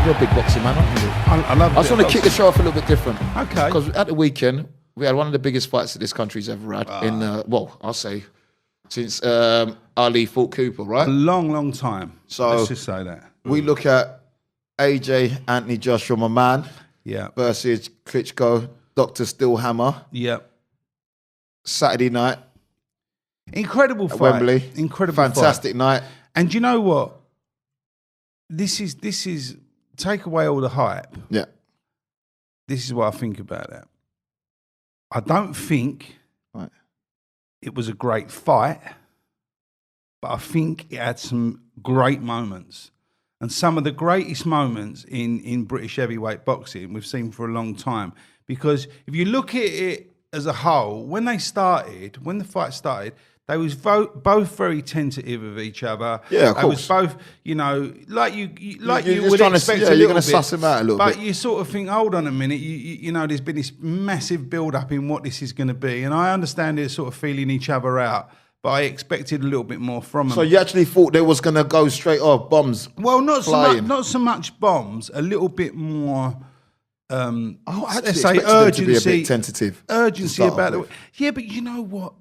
You're a big boxing man, aren't you? I love it. I just want to kick the show off a little bit different. Okay. Because at the weekend, we had one of the biggest fights that this country's ever had. I'll say, since Ali fought Cooper, right? A long time. So let's just say that. We look at AJ, Anthony Joshua, my man, versus Klitschko, Dr. Steelhammer. Yeah. Saturday night. Incredible fight. Wembley. Incredible Fantastic fight. night. And you know what? This is take away all the hype. Yeah. This is what I think about that. I don't think it was a great fight, but I think it had some great moments. And some of the greatest moments in British heavyweight boxing we've seen for a long time. Because if you look at it as a whole, when the fight started, they was both very tentative of each other. Yeah, of course. They was both, you know, like you You're would trying expect to, a little you're going bit. to suss them out a little bit. But you sort of think, hold on a minute, you know, there's been this massive build-up in what this is going to be. And I understand they're sort of feeling each other out, but I expected a little bit more from them. So you actually thought they was going to go straight off, bombs Well, not flying. so much bombs, a little bit more... let's say urgency, to be a bit tentative. Urgency about it. Yeah, but you know what?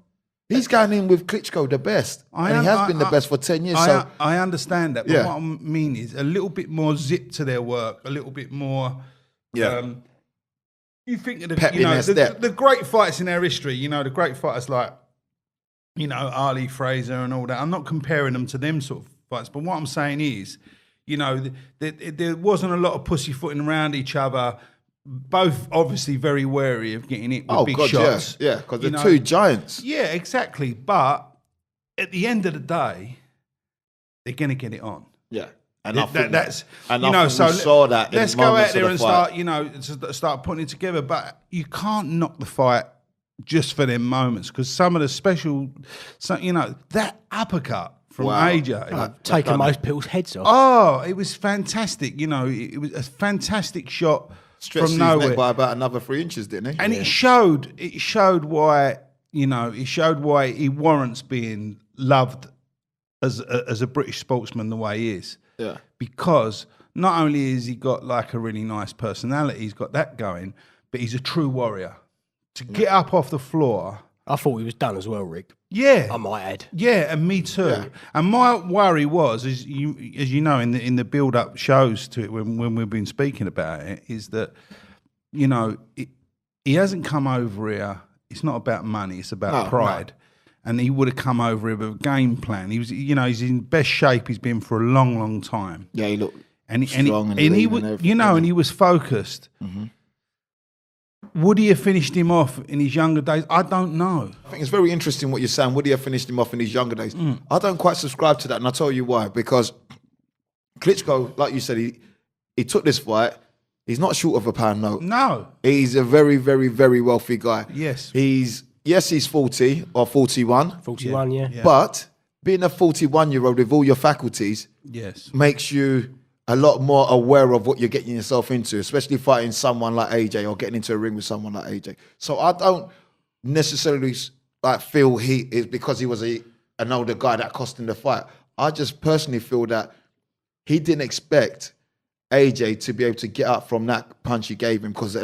He's going in with Klitschko the best. He has been the best for 10 years. I understand that. But what I mean is a little bit more zip to their work, a little bit more. You think of the great fights in our history, you know, the great fighters like, you know, Ali, Fraser and all that. I'm not comparing them to them sort of fights, but what I'm saying is, you know, there wasn't a lot of pussyfooting around each other. Both obviously very wary of getting hit with big shots. Yeah, because they're two giants. Yeah, exactly. But at the end of the day, they're going to get it on. Yeah. And that's we saw that. Let's go out there and start putting it together. But you can't knock the fight just for them moments, because some of the special, you know, that uppercut from AJ, taking most people's heads off. Oh, it was fantastic. You know, it was a fantastic shot. Stretched from nowhere. His neck by about another 3 inches, didn't he? And it showed why, you know, he warrants being loved as a British sportsman the way he is. Yeah. Because not only has he got like a really nice personality, he's got that going, but he's a true warrior. To get up off the floor. I thought he was done as well, Rick. Yeah, I might add. Yeah, and me too. Yeah. And my worry was, as you know, in the build-up shows to it when we've been speaking about it, is that, you know, he hasn't come over here. It's not about money. It's about pride. No. And he would have come over here with a game plan. He was, you know, he's in best shape he's been for a long time. Yeah, he looked strong and he was, you know, and he was focused. Mm-hmm. Would he have finished him off in his younger days? I don't know. I think it's very interesting what you're saying. Would he have finished him off in his younger days? I don't quite subscribe to that, and I'll tell you why. Because Klitschko, like you said, he took this fight. He's not short of a pound note. No. He's a very, very, very wealthy guy. Yes. He's 40 or 41. 41, yeah. But being a 41-year-old with all your faculties makes you a lot more aware of what you're getting yourself into, especially fighting someone like AJ or getting into a ring with someone like AJ. So I don't necessarily feel he is because he was an older guy that cost him the fight. I just personally feel that he didn't expect AJ to be able to get up from that punch he gave him, because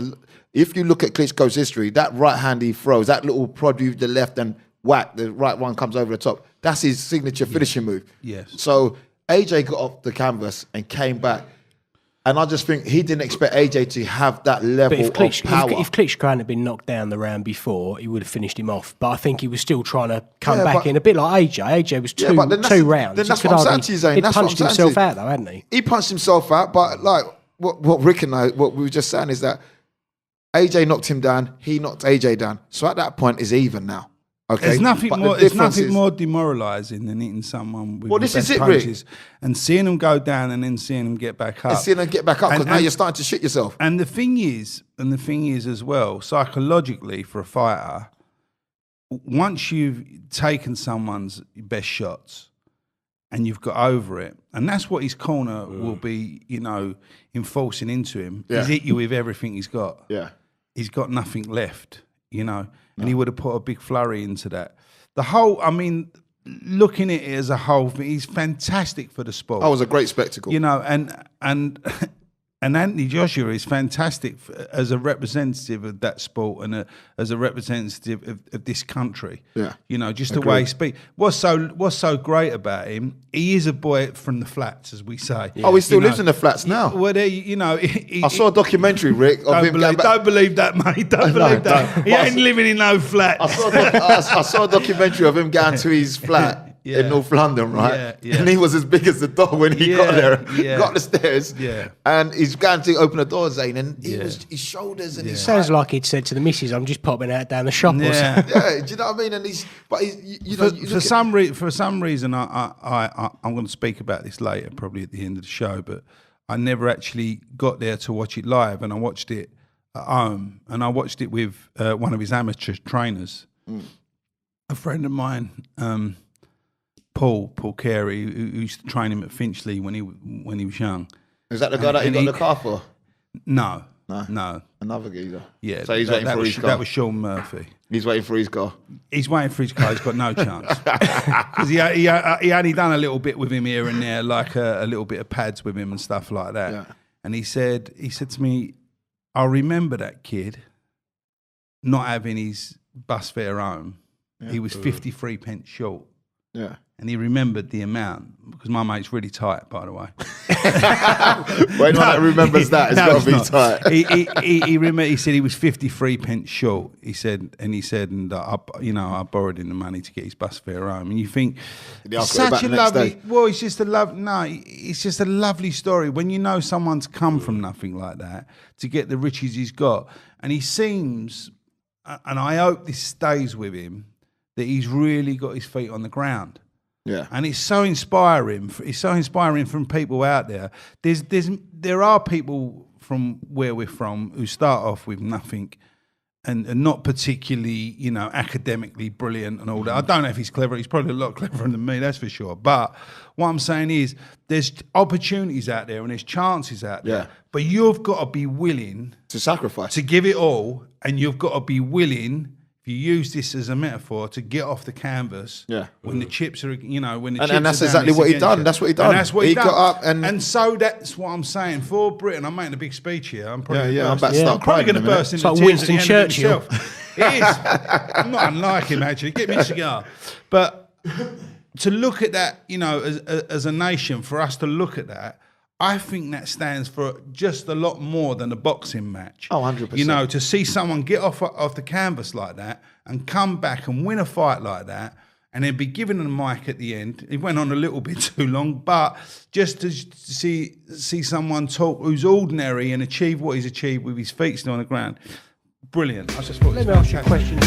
if you look at Klitschko's history, that right hand he throws, that little prod with the left and whack, the right one comes over the top. That's his signature finishing move. Yes. So AJ got off the canvas and came back. And I just think he didn't expect AJ to have that level of power. If Klitschko hadn't been knocked down the round before, he would have finished him off. But I think he was still trying to come back in, a bit like AJ. AJ was two rounds. Then that's what I'm saying to you, Zane. He punched himself out, though, hadn't he? He punched himself out, but like what Rick and I, what we were just saying is that AJ knocked him down, he knocked AJ down. So at that point, it's even now. Okay. There's nothing more demoralising than hitting someone with the best punches and seeing them go down and then seeing them get back up. And seeing them get back up, because now you're starting to shit yourself. And the thing is as well, psychologically for a fighter, once you've taken someone's best shots and you've got over it, and that's what his corner will be, you know, enforcing into him. Yeah. He's hit you with everything he's got. Yeah. He's got nothing left, you know. And he would have put a big flurry into that. Looking at it as a whole, he's fantastic for the sport. Oh, it was a great spectacle. You know, and And Anthony Joshua is fantastic as a representative of that sport and as a representative of this country. Yeah, just the way he speaks. What's so great about him? He is a boy from the flats, as we say. Yeah. Oh, he still lives in the flats now. Well, I saw a documentary, Rick, of him. Don't believe that, mate. Don't believe that. He ain't living in no flat. I saw a documentary of him going to his flat. In North London, right? Yeah. And he was as big as the door when he got there. Got the stairs. And he's going to open the door, Zane, and his shoulders and his sounds like he'd said to the missus, "I'm just popping out down the shop." Or something. Yeah, do you know what I mean? And for some reason, I'm going to speak about this later, probably at the end of the show, but I never actually got there to watch it live, and I watched it at home, and I watched it with one of his amateur trainers, a friend of mine. Paul Carey, who used to train him at Finchley when he was young. Is that the guy that he got in the car for? No. Another geezer. Yeah. So he's waiting for his car. That was Sean Murphy. He's waiting for his car. He's waiting for his car. He's got no chance because he only done a little bit with him here and there, like a little bit of pads with him and stuff like that. Yeah. And he said to me, "I remember that kid not having his bus fare home. Yeah. He was 53 pence short." Yeah. And he remembered the amount, because my mate's really tight, by the way. When one remembers that, it's got to be tight. He said he was 53 pence short. He said, I borrowed him the money to get his bus fare home. And you think, such a lovely, it's just a lovely story when you know someone's come from nothing like that to get the riches he's got. And he seems, and I hope this stays with him, that he's really got his feet on the ground. Yeah. And it's so inspiring. It's so inspiring from people out there. There are people from where we're from who start off with nothing and not particularly, academically brilliant and all that. I don't know if he's clever. He's probably a lot cleverer than me, that's for sure. But what I'm saying is there's opportunities out there and there's chances out there. Yeah. But you've got to be willing to sacrifice, to give it all, and you've got to be willing, if you use this as a metaphor, to get off the canvas when the chips are, when the chips and that's are exactly what he done. That's what he done. And that's what he done. Got up and so that's what I'm saying. For Britain, I'm making a big speech here. I'm probably I'm about to start crying. I'm probably going to burst into like tears Winston at the end Churchill. of myself. It is. I'm not unlike him, actually. Get me a cigar. But to look at that, as a nation, for us to look at that, I think that stands for just a lot more than a boxing match. Oh, 100%. To see someone get off the canvas like that and come back and win a fight like that and then be given a mic at the end. It went on a little bit too long, but just to see someone talk who's ordinary and achieve what he's achieved with his feet still on the ground, brilliant. I just thought. Let me ask you a question.